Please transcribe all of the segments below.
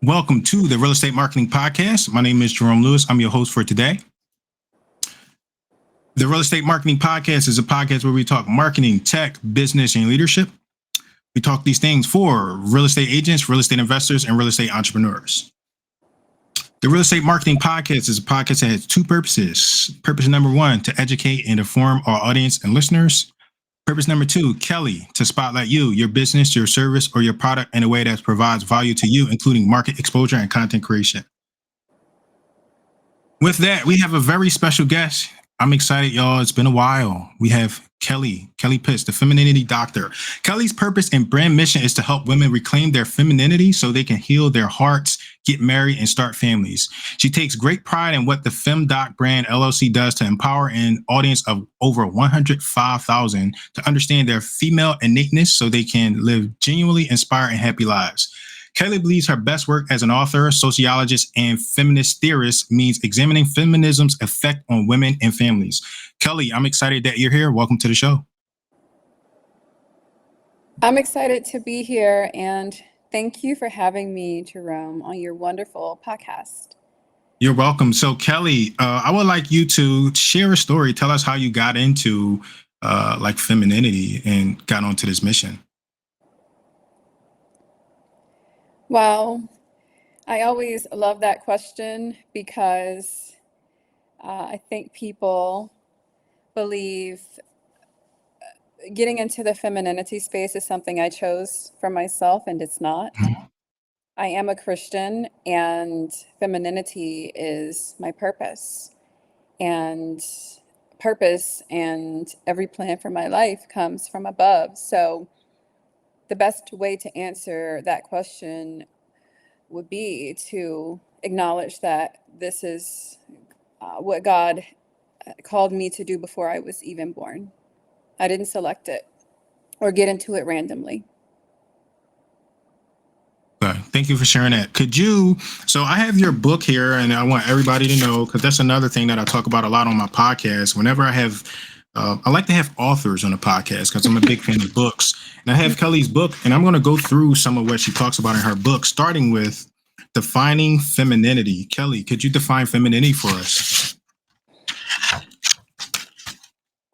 Welcome to the Real Estate Marketing Podcast. My name is Jerome Lewis. I'm your host for today. The Real Estate Marketing Podcast is a podcast where we talk marketing, tech, business, and leadership. We talk these things for real estate agents, real estate investors, and real estate entrepreneurs. The Real Estate Marketing Podcast is a podcast that has two purposes. Purpose number one, to educate and inform our audience and listeners. Purpose number two, Keli, to spotlight you, your business, your service, or your product in a way that provides value to you, including market exposure and content creation. With that, we have a very special guest. I'm excited, y'all. It's been a while. We have Keli Pitts, the Femininity Doctor. Keli's purpose and brand mission is to help women reclaim their femininity so they can heal their hearts, get married, and start families. She takes great pride in what the Fem Doc Brand LLC does to empower an audience of over 105,000 to understand their female innateness so they can live genuinely inspired and happy lives. Keli believes her best work as an author, sociologist, and feminist theorist means examining feminism's effect on women and families. Keli, I'm excited that you're here. Welcome to the show. I'm excited to be here, and thank you for having me, Jerome, on your wonderful podcast. You're welcome. So, Keli, I would like you to share a story. Tell us how you got into femininity and got onto this mission. Well, I always love that question because I think people believe getting into the femininity space is something I chose for myself, and it's not. I am a Christian, and femininity is my purpose. And purpose and every plan for my life comes from above. So the best way to answer that question would be to acknowledge that this is what God called me to do before I was even born. I didn't select it or get into it randomly. Okay. Thank you for sharing that. So I have your book here, and I want everybody to know, because that's another thing that I talk about a lot on my podcast. Whenever I like to have authors on the podcast because I'm a big fan of books. And I have Keli's book, and I'm going to go through some of what she talks about in her book, starting with defining femininity. Keli, could you define femininity for us?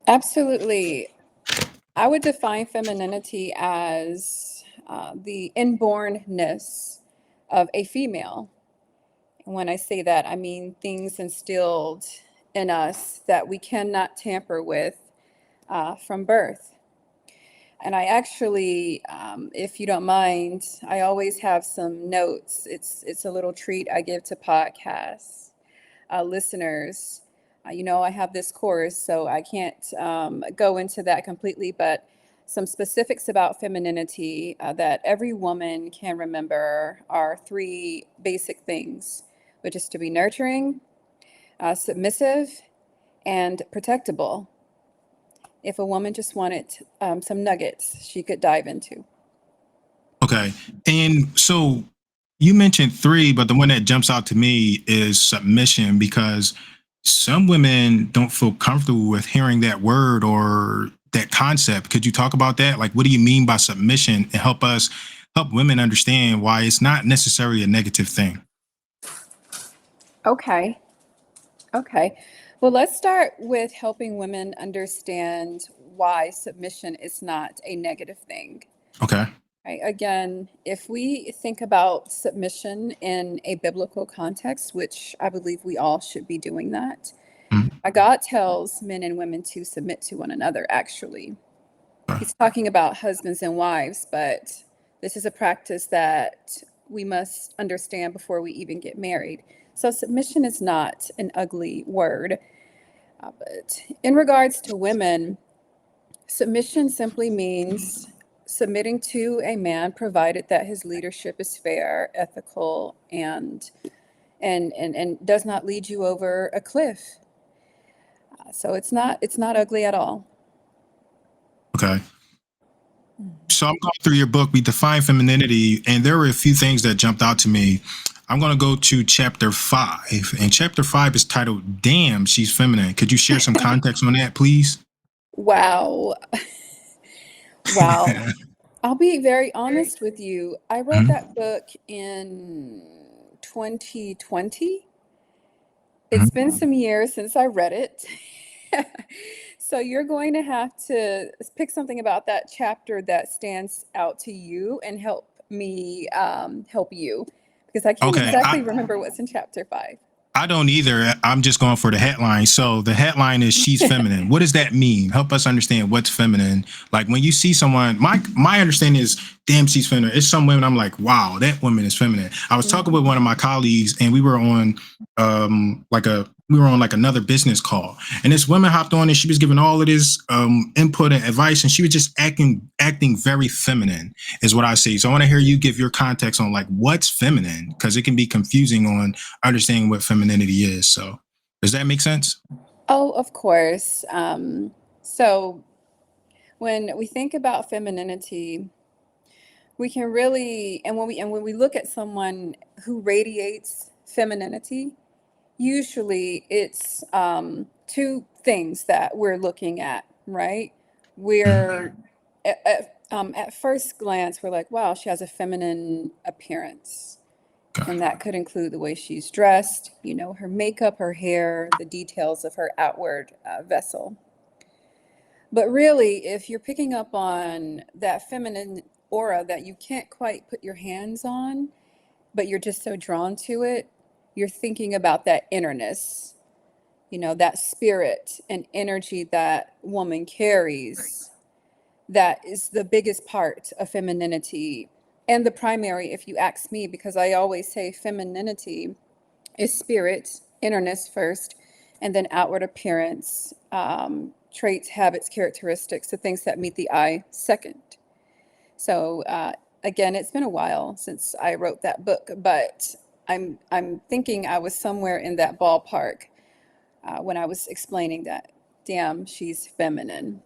Absolutely. I would define femininity as the inbornness of a female. And when I say that, I mean things instilled in us that we cannot tamper with from birth. And I actually, if you don't mind, I always have some notes. It's a little treat I give to podcast listeners. I have this course, so I can't go into that completely, but some specifics about femininity that every woman can remember are three basic things, which is to be nurturing, submissive, and protectable. If a woman just wanted some nuggets she could dive into. Okay. And so you mentioned three, but the one that jumps out to me is submission, because some women don't feel comfortable with hearing that word or that concept. Could you talk about that? Like, what do you mean by submission, and help women understand why it's not necessarily a negative thing? Okay. Well, let's start with helping women understand why submission is not a negative thing. Okay. Right. Again, if we think about submission in a biblical context, which I believe we all should be doing that, God tells men and women to submit to one another, actually. He's talking about husbands and wives, but this is a practice that we must understand before we even get married. So submission is not an ugly word. But in regards to women, submission simply means submitting to a man, provided that his leadership is fair, ethical, and does not lead you over a cliff. So it's not ugly at all. Okay. So I'm going through your book. We define femininity, and there were a few things that jumped out to me. I'm going to go to chapter 5, and chapter 5 is titled "Damn, She's Feminine." Could you share some context on that, please? Wow. I'll be very honest with you. I wrote that book in 2020. It's been some years since I read it. So you're going to have to pick something about that chapter that stands out to you and help me help you, because I can't Okay, exactly remember what's in chapter 5. I don't either. I'm just going for the headline. So the headline is "She's Feminine." What does that mean? Help us understand what's feminine. Like when you see someone, my understanding is, damn, she's feminine. It's some women I'm like, wow, that woman is feminine. I was talking with one of my colleagues, and we were on like another business call, and this woman hopped on and she was giving all of this input and advice, and she was just acting very feminine, is what I see. So I want to hear you give your context on like what's feminine, because it can be confusing on understanding what femininity is. So does that make sense? Oh, of course. So when we think about femininity, we can really, and when we look at someone who radiates femininity, usually it's two things that we're looking at, right? We're at first glance, we're like, wow, she has a feminine appearance. And that could include the way she's dressed, her makeup, her hair, the details of her outward vessel. But really, if you're picking up on that feminine aura that you can't quite put your hands on, but you're just so drawn to it, you're thinking about that innerness, that spirit and energy that woman carries. That is the biggest part of femininity, and the primary, if you ask me, because I always say femininity is spirit, innerness first, and then outward appearance, traits, habits, characteristics, the things that meet the eye second. So again, it's been a while since I wrote that book, but I'm thinking I was somewhere in that ballpark when I was explaining that. Damn, she's feminine.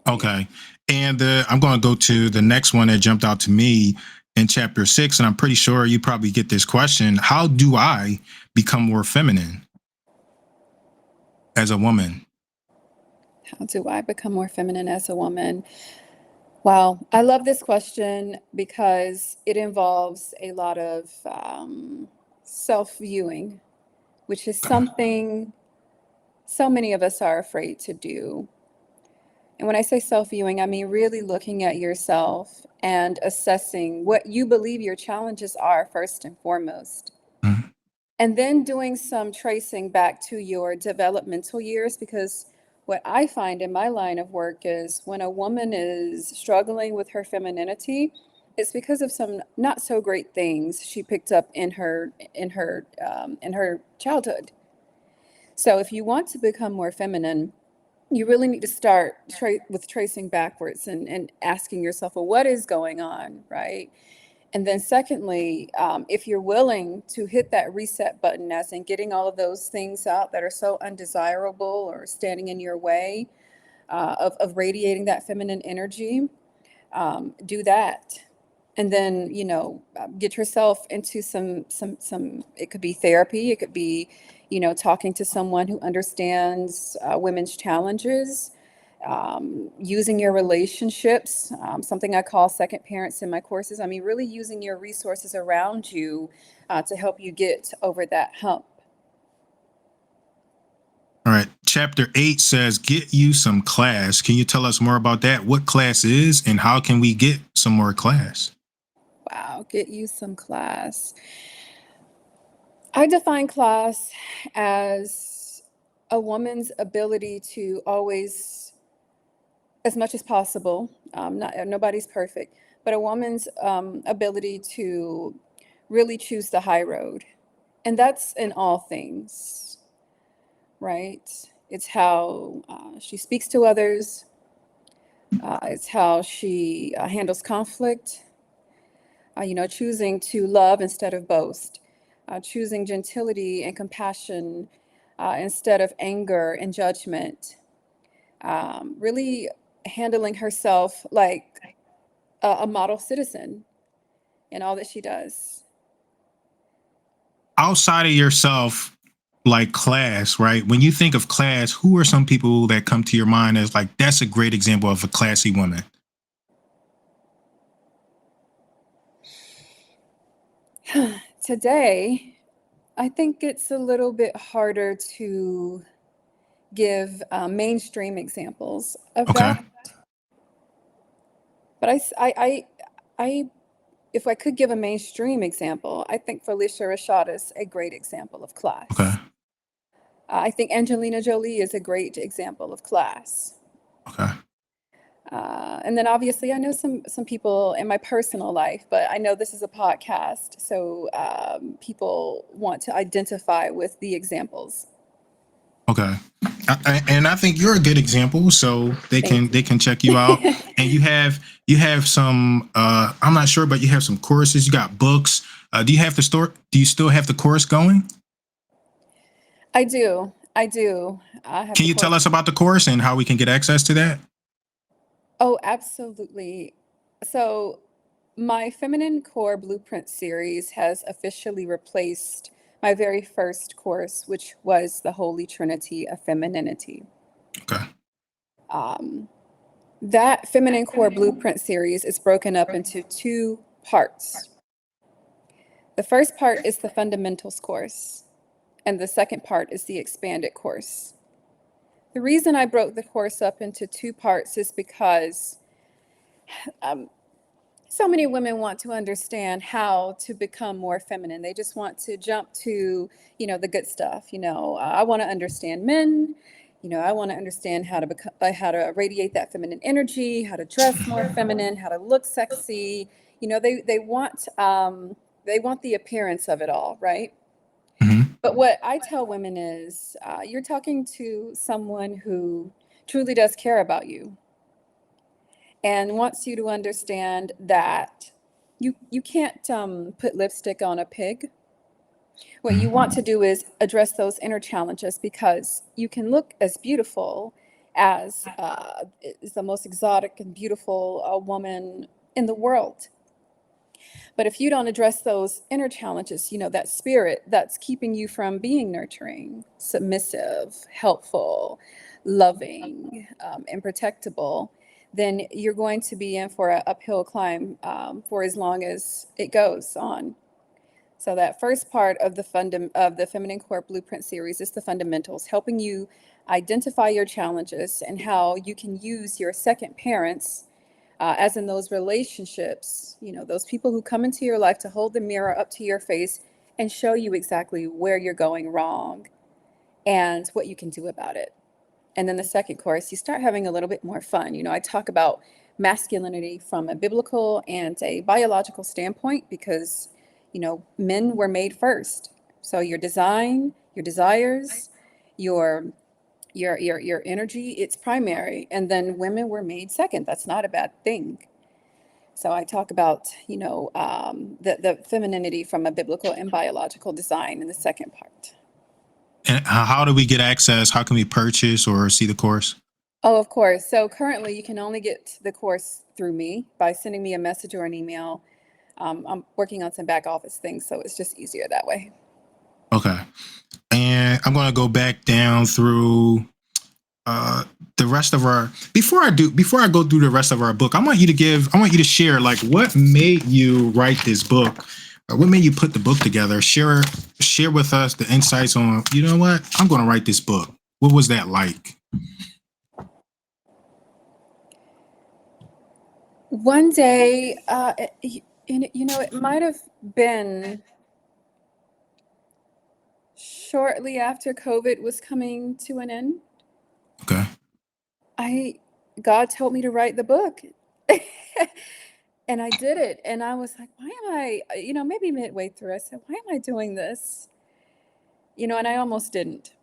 Okay. And I'm going to go to the next one that jumped out to me in chapter 6. And I'm pretty sure you probably get this question. How do I become more feminine as a woman? How do I become more feminine as a woman? Wow, I love this question because it involves a lot of self-viewing, which is something so many of us are afraid to do. And when I say self-viewing, I mean really looking at yourself and assessing what you believe your challenges are first and foremost. Mhm. And then doing some tracing back to your developmental years, because what I find in my line of work is when a woman is struggling with her femininity, it's because of some not so great things she picked up in her childhood. So if you want to become more feminine, you really need to start with tracing backwards and asking yourself, well, what is going on, right? And then secondly, if you're willing to hit that reset button, as in getting all of those things out that are so undesirable or standing in your way of radiating that feminine energy, do that. And then, get yourself into some, it could be therapy, it could be, talking to someone who understands women's challenges, using your relationships, something I call second parents in my courses. I mean, really using your resources around you to help you get over that hump. All right. Chapter 8 says, get you some class. Can you tell us more about that? What class is and how can we get some more class? Wow, get you some class. I define class as a woman's ability to always, as much as possible, nobody's perfect, but a woman's ability to really choose the high road. And that's in all things, right? It's how she speaks to others. It's how she handles conflict. Choosing to love instead of boast. Choosing gentility and compassion instead of anger and judgment. Really handling herself like a model citizen in all that she does. Outside of yourself, like class, right? When you think of class, who are some people that come to your mind as like, that's a great example of a classy woman? Today, I think it's a little bit harder to give mainstream examples of Okay. that. But if I could give a mainstream example, I think Felicia Rashad is a great example of Okay. class. I think Angelina Jolie is a great example of class. Okay. And then obviously I know some people in my personal life, but I know this is a podcast, so people want to identify with the examples. Okay. And I think you're a good example, so they Thank can check you out. you. And you have some I'm not sure, but you have some courses. You got books. Do you have the store? Do you still have the course going? I do. I do. I have Can the you tell course. us about the course and how we can get access to that? Oh, absolutely. So, my Feminine Core Blueprint series has officially replaced my very first course, which was the Holy Trinity of Femininity. Okay. Um, that Feminine Core Blueprint series is broken up into two parts. The first part is the fundamentals course, and the second part is the expanded course. The reason I broke the course up into two parts is because um, so many women want to understand how to become more feminine. They just want to jump to, the good stuff. I want to understand men. I want to understand how to how to radiate that feminine energy, how to dress more feminine, how to look sexy. They want the appearance of it all, right? Hmm. But what I tell women is, you're talking to someone who truly does care about you and wants you to understand that you can't put lipstick on a pig. What you want to do is address those inner challenges, because you can look as beautiful as is the most exotic and beautiful woman in the world. But if you don't address those inner challenges, that spirit that's keeping you from being nurturing, submissive, helpful, loving, and protectable, then you're going to be in for an uphill climb for as long as it goes on. So that first part of the Feminine Core Blueprint series is the fundamentals, helping you identify your challenges and how you can use your second parents, as in those relationships, those people who come into your life to hold the mirror up to your face and show you exactly where you're going wrong and what you can do about it. And then the second course, you start having a little bit more fun. I talk about masculinity from a biblical and a biological standpoint, because, men were made first. So your design, your desires, your your energy, it's primary, and then women were made second. That's not a bad thing. So I talk about, the femininity from a biblical and biological design in the second part. And how do we get access? How can we purchase or see the course? Oh, of course. So currently, you can only get the course through me by sending me a message or an email. I'm working on some back office things, so it's just easier that way. Okay. And I'm going to go back down through uh the rest of our before I go through the rest of our book. I want you to share, like, what made you write this book. What made you put the book together? Share with us the insights on, what, I'm going to write this book. What was that like? One day, it might have been shortly after COVID was coming to an end. Okay. God told me to write the book. And I did it. And I was like, why am I, maybe midway through, I said, why am I doing this? And I almost didn't.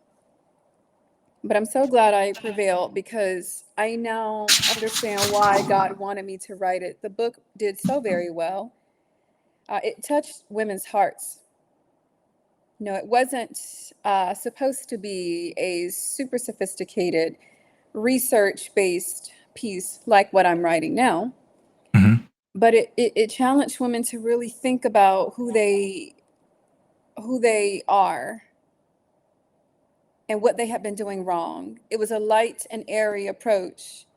But I'm so glad I prevailed, because I now understand why God wanted me to write it. The book did so very well. It touched women's hearts. It wasn't supposed to be a super sophisticated research-based piece like what I'm writing now, Hmm. but it challenged women to really think about who they are and what they have been doing wrong. It was a light and airy approach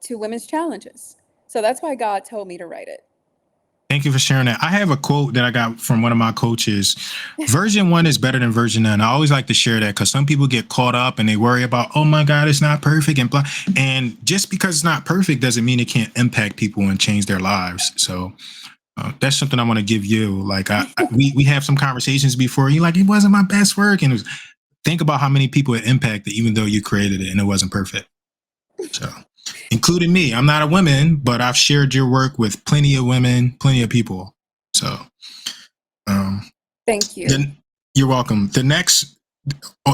to women's challenges. So that's why God told me to write it. Thank you for sharing that. I have a quote that I got from one of my coaches. Version 1 is better than version none. I always like to share that because some people get caught up and they worry about, oh my God, it's not perfect and blah. And just because it's not perfect doesn't mean it can't impact people and change their lives. So that's something I want to give you. Like we have some conversations before. You're like, it wasn't my best work, and think about how many people it impacted, even though you created it and it wasn't perfect. So, including me, I'm not a woman, but I've shared your work with plenty of women, plenty of people. So, Thank you. then you're welcome. The next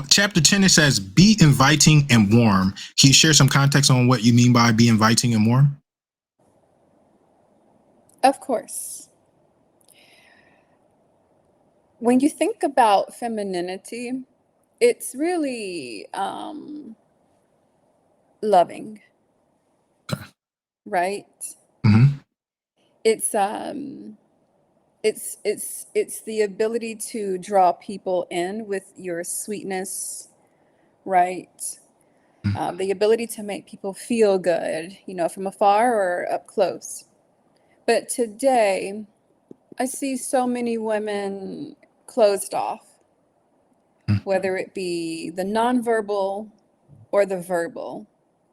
chapter 10, it says, be inviting and warm. Can you share some context on what you mean by be inviting and warm? Of course. When you think about femininity, it's really loving, Okay. right? Mm-hmm. It's it's the ability to draw people in with your sweetness, right? The ability to make people feel good, you know, from afar or up close. But today, I see so many women closed off, whether it be the nonverbal or the verbal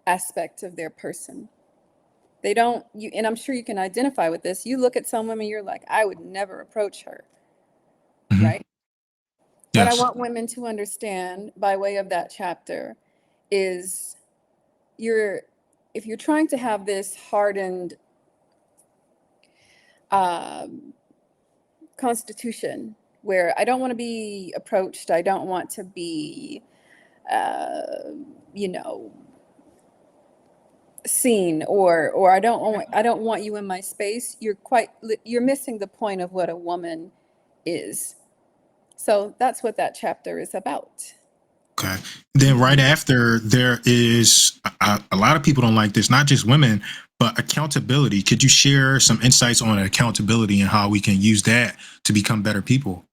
aspect of their person. They don't, you, and I'm sure you can identify with this. You look at some women, you're like, I would never approach her, Mm-hmm. right? What I Yes. want women to understand by way of that chapter is you're, if you're trying to have this hardened constitution where I don't want to be approached, I don't want to be, you know, seen, or I don't want you in my space, you're missing the point of what a woman is. So that's what that chapter is about. Okay. Then right after there is a lot of people don't like this, not just women, but accountability. Could you share some insights on accountability and how we can use that to become better people?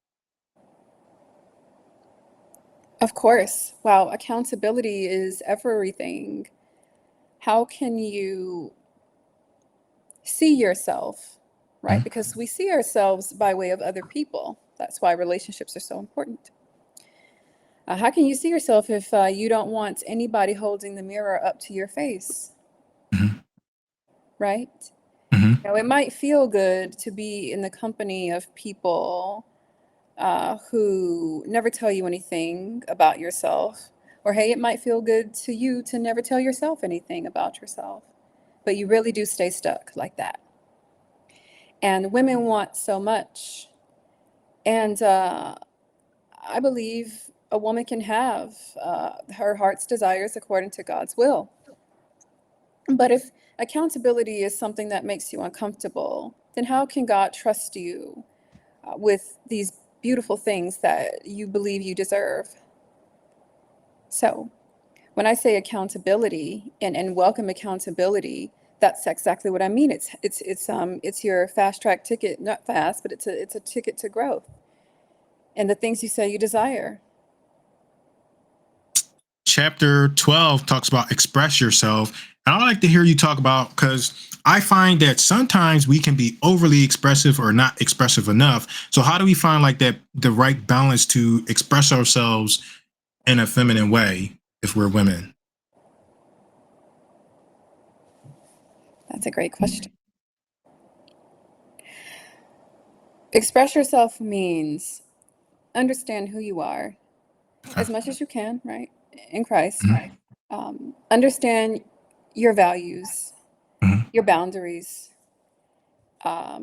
Of course. Wow, accountability is everything. How can you see yourself, right? Mm-hmm. Because we see ourselves by way of other people. That's why relationships are so important. How can you see yourself if you don't want anybody holding the mirror up to your face, Mm-hmm. right? Mm-hmm. You know, it might feel good to be in the company of people who never tell you anything about yourself. Or, hey, it might feel good to you to never tell yourself anything about yourself. But you really do stay stuck like that. And women want so much. And I believe a woman can have her heart's desires according to God's will. But if accountability is something that makes you uncomfortable, then how can God trust you with these beautiful things that you believe you deserve? So when I say accountability and welcome accountability, that's exactly what I mean. It's your fast track ticket, not fast, but it's a ticket to growth and the things you say you desire. Chapter 12 talks about express yourself. And I like to hear you talk about, because I find that sometimes we can be overly expressive or not expressive enough. So how do we find like that the right balance to express ourselves in a feminine way if we're women? That's a great question. Express yourself means understand who you are as much as you can, right? In Christ. Mm-hmm. Understand your values, Mm-hmm. your boundaries,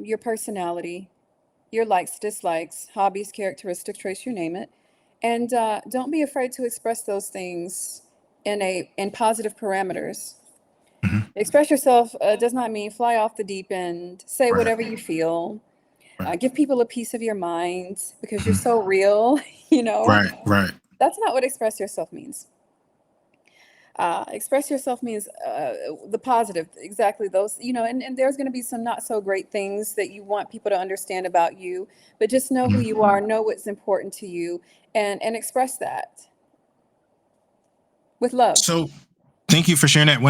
your personality, your likes, dislikes, hobbies, characteristics, traits, you name it. And don't be afraid to express those things in positive parameters. Mm-hmm. Express yourself does not mean fly off the deep end, say Right. whatever you feel, Right. give people a piece of your mind because you're Mm-hmm. so real, you know. Right. Right. That's not what express yourself means. Express yourself means the positive, exactly those, you know, and there's going to be some not so great things that you want people to understand about you, but just know who Mm-hmm. you are, know what's important to you, and express that with love. So thank you for sharing that.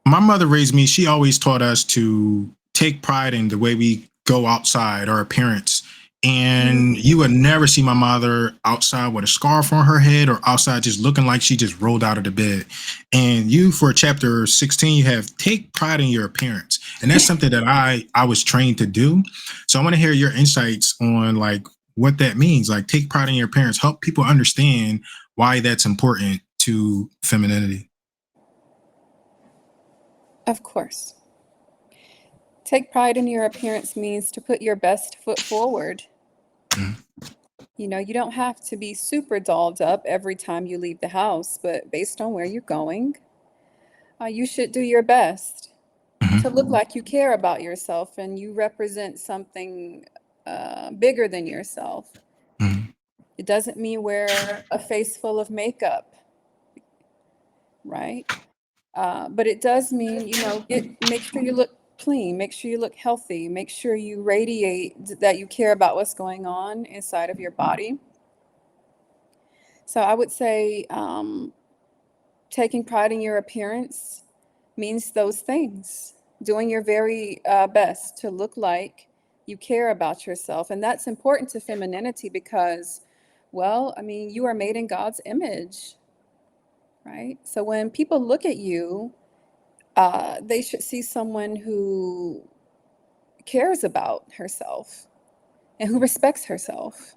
My mother raised me, she always taught us to take pride in the way we go outside or appearance. And you would never see my mother outside with a scarf on her head or outside just looking like she just rolled out of the bed. And you, for chapter 16, you have take pride in your appearance. And that's something that I was trained to do. So I want to hear your insights on like what that means. Like take pride in your appearance, help people understand why that's important to femininity. Of course. Take pride in your appearance means to put your best foot forward. Mhm. You know, you don't have to be super dolled up every time you leave the house, but based on where you're going, you should do your best to look like you care about yourself and you represent something bigger than yourself. Mhm. It doesn't mean wear a face full of makeup, right? But it does mean, you know, make sure you look clean, make sure you look healthy, make sure you radiate that you care about what's going on inside of your body. So I would say taking pride in your appearance means those things, doing your very best to look like you care about yourself. And that's important to femininity because, well, I mean, you are made in God's image, right? So when people look at you, they should see someone who cares about herself and who respects herself.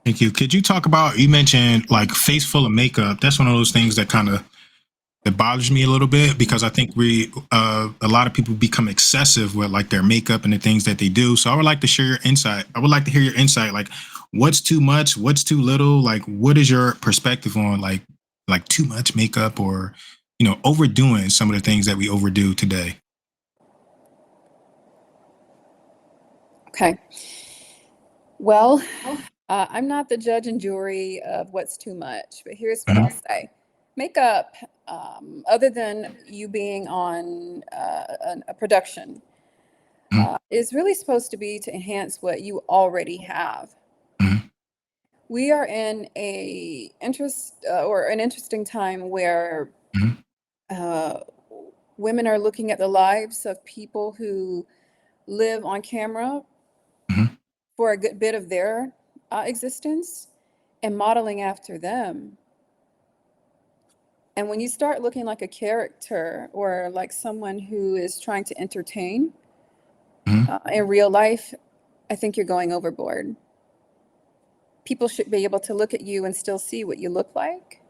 Thank you. Could you talk about, you mentioned like face full of makeup. That's one of those things that kind of that bothers me a little bit because I think a lot of people become excessive with like their makeup and the things that they do. So I would like to share your insight. I would like to hear your insight. Like what's too much? What's too little? Like what is your perspective on like too much makeup or, you know, overdoing some of the things that we overdo today? Okay. Well, I'm not the judge and jury of what's too much, but here's what I'll say. Makeup, other than you being on a production, Mhm. is really supposed to be to enhance what you already have. Mhm. We are in an interesting time where Mhm. uh, women are looking at the lives of people who live on camera Mhm. for a good bit of their existence and modeling after them. And when you start looking like a character or like someone who is trying to entertain Mhm. in real life, I think you're going overboard. People should be able to look at you and still see what you look like.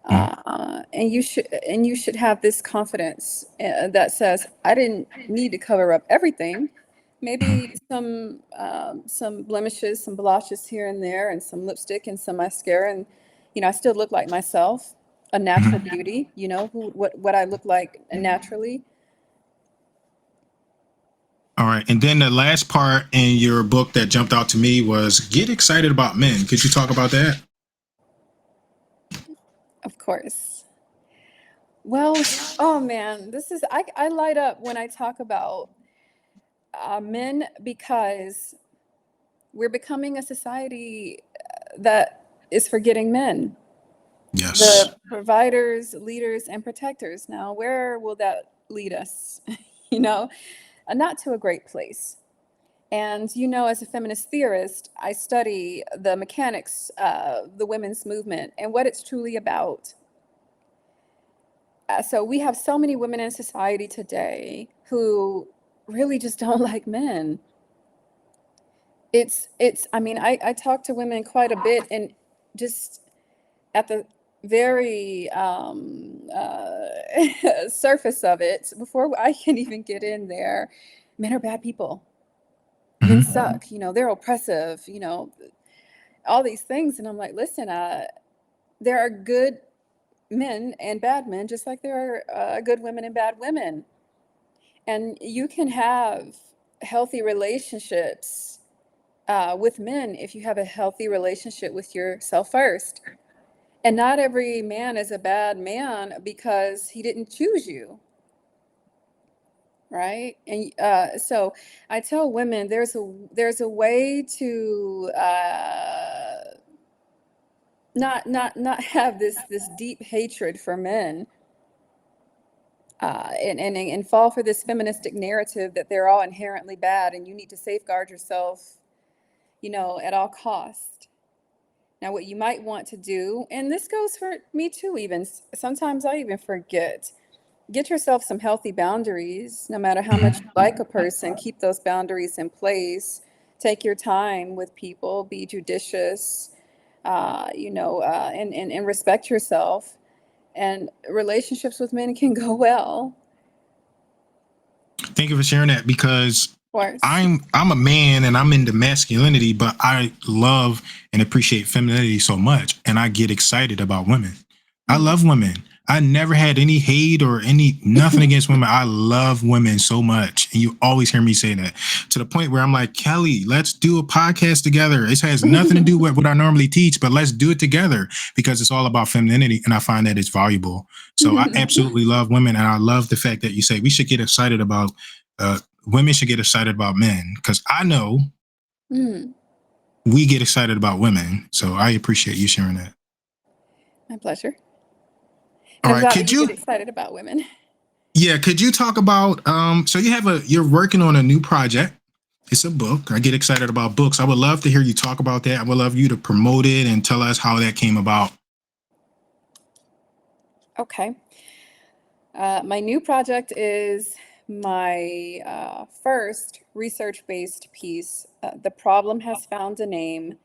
Mhm. And you should have this confidence that says, I didn't need to cover up everything. Mhm. Maybe some blemishes, some blotches here and there, and some lipstick and some mascara, and you know, I still look like myself, a natural Mhm. beauty. You know what I look like naturally. All right. And then the last part in your book that jumped out to me was get excited about men. Could you talk about that? Of course. Well, oh man, I light up when I talk about men because we're becoming a society that is forgetting men, Yes. the providers, leaders, and protectors. Now, where will that lead us? You know, not to a great place. And, you know, as a feminist theorist, I study the mechanics of the women's movement and what it's truly about. So we have so many women in society today who really just don't like men. I mean, I talk to women quite a bit and just at the very surface of it, before I can even get in there, men are bad people. Men Mhm. suck, you know, they're oppressive, you know, all these things. And I'm like, listen, there are good men and bad men, just like there are good women and bad women. And you can have healthy relationships with men if you have a healthy relationship with yourself first. And not every man is a bad man because he didn't choose you, right? And so I tell women there's a way to not have this deep hatred for men. and fall for this feministic narrative that they're all inherently bad and you need to safeguard yourself, at all cost. Now, what you might want to do, and this goes for me too, even sometimes I even forget, get yourself some healthy boundaries. No matter how much you like a person, keep those boundaries in place. Take your time with people, be judicious, and respect yourself. And relationships with men can go well. Thank you for sharing that, because Of course. I'm a man and I'm into masculinity, but I love and appreciate femininity so much, and I get excited about women. I love women. I never had any hate or nothing against women. I love women so much. And you always hear me say that, to the point where I'm like, Keli, let's do a podcast together. It has nothing to do with what I normally teach, but let's do it together, because it's all about femininity. And I find that it's valuable. So I absolutely love women. And I love the fact that you say we should get excited about, women should get excited about men, because I know we get excited about women. So I appreciate you sharing that. My pleasure. All right, Could you get excited about women? Yeah, could you talk about so you're working on a new project. It's a book. I get excited about books. I would love to hear you talk about that. I would love you to promote it and tell us how that came about. Okay. My new project is my first research-based piece. The Problem Has Found a Name,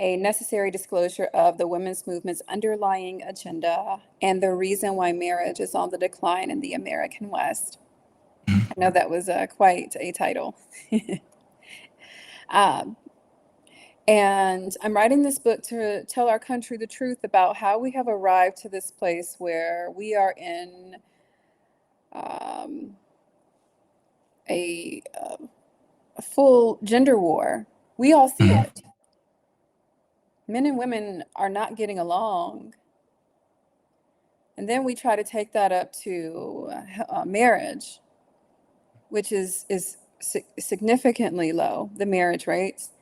a necessary disclosure of the women's movement's underlying agenda and the reason why marriage is on the decline in the American West. I know that was quite a title. And I'm writing this book to tell our country the truth about how we have arrived to this place where we are in a full gender war. We all see it. Men and women are not getting along. And then we try to take that up to marriage, which is significantly low, the marriage rates,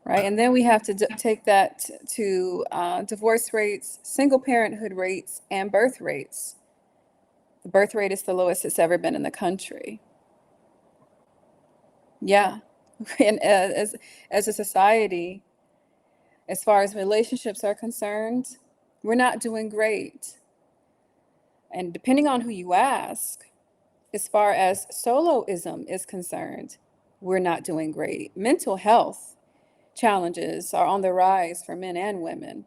right? And then we have to take that to divorce rates, single parenthood rates, and birth rates. The birth rate is the lowest it's ever been in the country. Yeah. And as a society, as far as relationships are concerned, we're not doing great. And depending on who you ask, as far as soloism is concerned, we're not doing great. Mental health challenges are on the rise for men and women.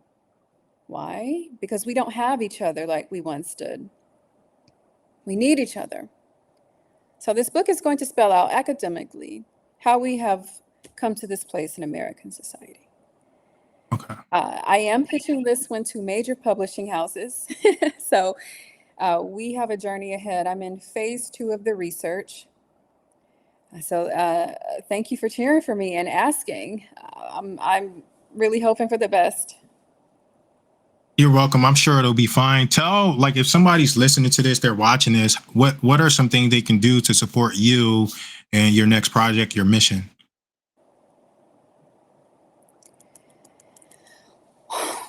Why? Because we don't have each other like we once did. We need each other. So this book is going to spell out academically how we have come to this place in American society. Okay. I am pitching this one to major publishing houses. So we have a journey ahead. I'm in phase 2 of the research. So thank you for cheering for me and asking. I'm really hoping for the best. You're welcome. I'm sure it'll be fine. If somebody's listening to this, they're watching this, what are some things they can do to support you and your next project, your mission?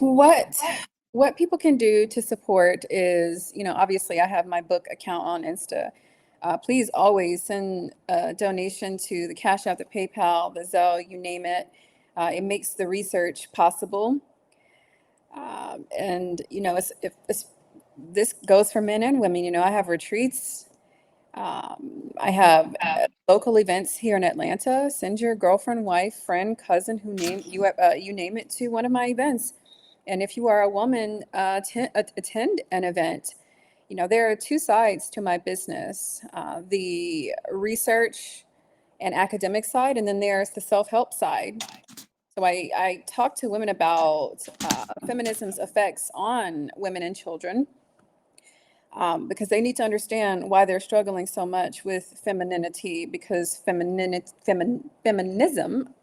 What people can do to support is, obviously I have my book account on Insta. Please always send a donation to the Cash App, the PayPal, the Zelle, you name it. It makes the research possible. And, this goes for men and women. I have retreats. I have local events here in Atlanta. Send your girlfriend, wife, friend, cousin, you name it, to one of my events. And if you are a woman, attend an event. There are 2 sides to my business, the research and academic side, and then there's the self-help side. So I talk to women about feminism's effects on women and children, because they need to understand why they're struggling so much with femininity, because feminism,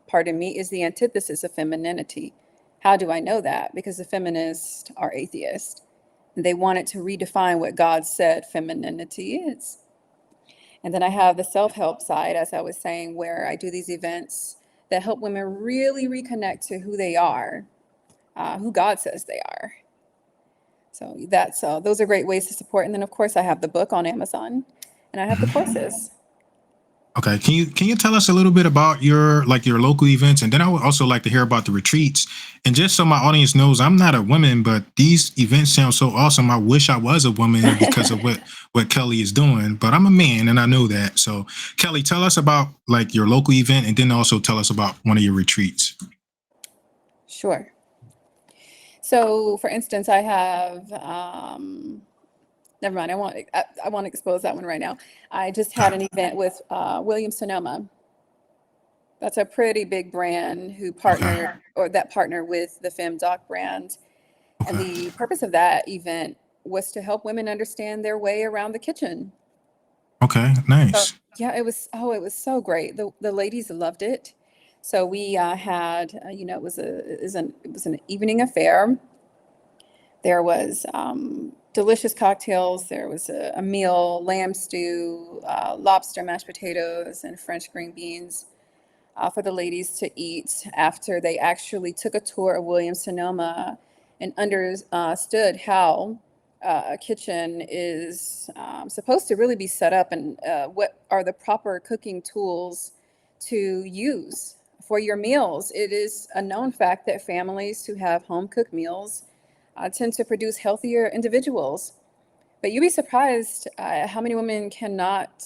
pardon me, is the antithesis of femininity. How do I know that? Because the feminists are atheists. They wanted to redefine what God said femininity is. And then I have the self-help side, as I was saying, where I do these events that help women really reconnect to who they are, who God says they are. So that's those are great ways to support. And then of course I have the book on Amazon, and I have the courses. Okay. Can you tell us a little bit about your local events? And then I would also like to hear about the retreats. And just so my audience knows, I'm not a woman, but these events sound so awesome. I wish I was a woman because of what Keli is doing. But I'm a man and I know that. So Keli, tell us about like your local event, and then also tell us about one of your retreats. Sure. So for instance, I have never mind. I won't expose that one right now. I just had an event with Williams-Sonoma. That's a pretty big brand who partnered that partner with the Fem Doc Brand. And the purpose of that event was to help women understand their way around the kitchen. Okay, So nice. yeah, it was so great. The ladies loved it. So we had it was an evening affair. There was delicious cocktails. There was a meal, lamb stew, lobster mashed potatoes, and French green beans for the ladies to eat after they actually took a tour of Williams-Sonoma and understood how a kitchen is supposed to really be set up, and what are the proper cooking tools to use for your meals. It is a known fact that families who have home cooked meals tend to produce healthier individuals. But you'd be surprised how many women cannot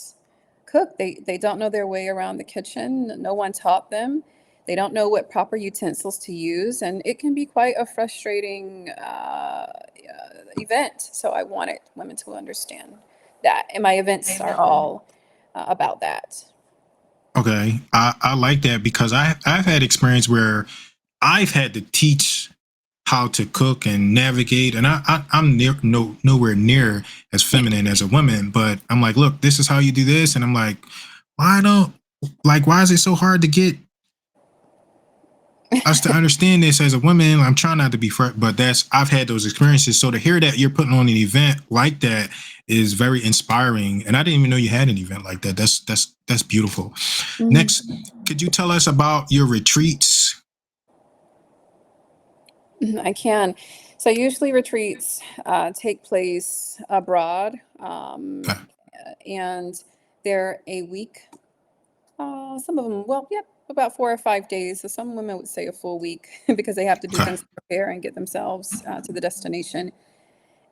cook. They don't know their way around the kitchen. No one taught them. They don't know what proper utensils to use, and it can be quite a frustrating event. So I wanted women to understand that, and my events are all about that. Okay, I like that because I've had experience where I've had to teach how to cook and navigate, and I'm nowhere near as feminine as a woman, but I'm like, look, this is how you do this, and I'm like, why is it so hard to get us to understand this as a woman? I'm trying not to be but I've had those experiences. So to hear that you're putting on an event like that is very inspiring, and I didn't even know you had an event like that. That's beautiful. Mhm. Next, could you tell us about your retreats? I can. So usually retreats take place abroad, Okay. and they're a week. Some of them, well, yep, about 4 or 5 days. So some women would say a full week because they have to do Okay. things to prepare and get themselves to the destination.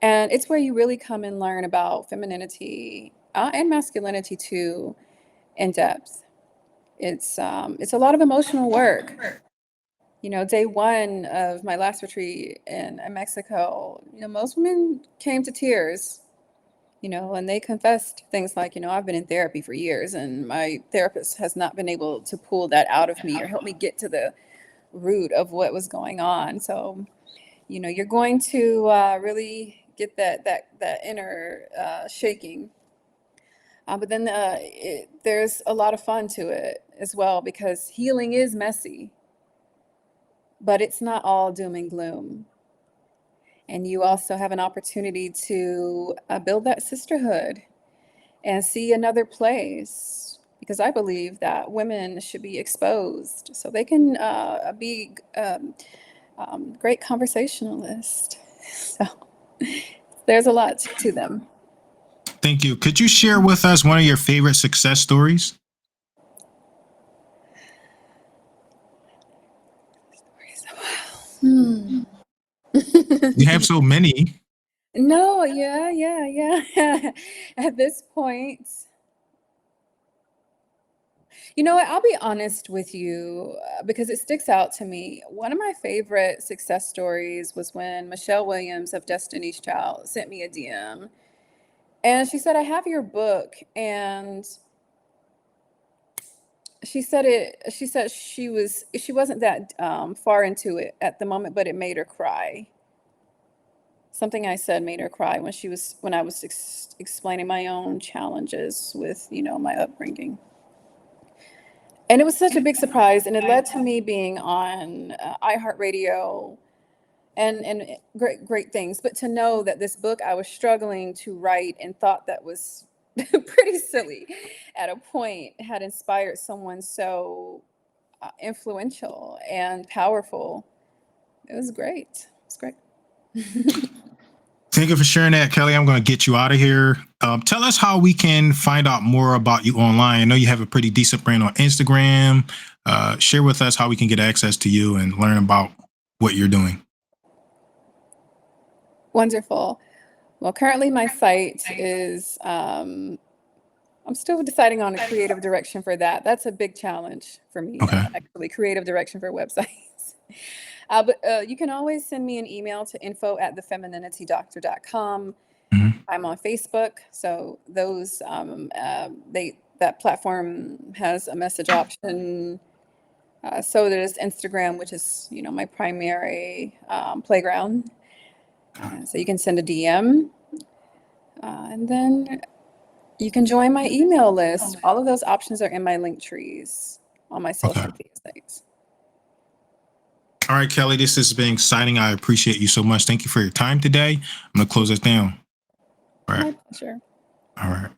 And it's where you really come and learn about femininity and masculinity too, in depth. It's a lot of emotional work. Day one of my last retreat in Mexico, most women came to tears, and they confessed things like, I've been in therapy for years and my therapist has not been able to pull that out of me or help me get to the root of what was going on. So, you're going to really get that inner shaking. But then there's a lot of fun to it as well because healing is messy, but it's not all doom and gloom. And you also have an opportunity to build that sisterhood and see another place. Because I believe that women should be exposed so they can be great conversationalists. So there's a lot to them. Thank you. Could you share with us one of your favorite success stories? Hmm. You have so many. No, yeah. At this point, you know what? I'll be honest with you because it sticks out to me. One of my favorite success stories was when Michelle Williams of Destiny's Child sent me a DM, and she said, "I have your book," and she said she wasn't that far into it at the moment, but it made her cry. Something I said made her cry when I was explaining my own challenges with, my upbringing. And it was such a big surprise, and it led to me being on iHeartRadio and great things. But to know that this book I was struggling to write and thought that was pretty silly at a point had inspired someone so influential and powerful. It was great. It was great. Thank you for sharing that, Keli. I'm going to get you out of here. Tell us how we can find out more about you online. I know you have a pretty decent brand on Instagram. Share with us how we can get access to you and learn about what you're doing. Wonderful. Well, currently my site is, I'm still deciding on a creative direction for that. That's a big challenge for me, Okay. actually, creative direction for websites. But you can always send me an email to info@thefeminityDoctor.com. Mhm. I'm on Facebook, so those that platform has a message option. So there's Instagram, which is my primary playground. So you can send a DM, and then you can join my email list. All of those options are in my link trees on my social Okay. media sites. All right, Keli, this has been exciting. I appreciate you so much. Thank you for your time today. I'm going to close this down. All right. My pleasure. All right.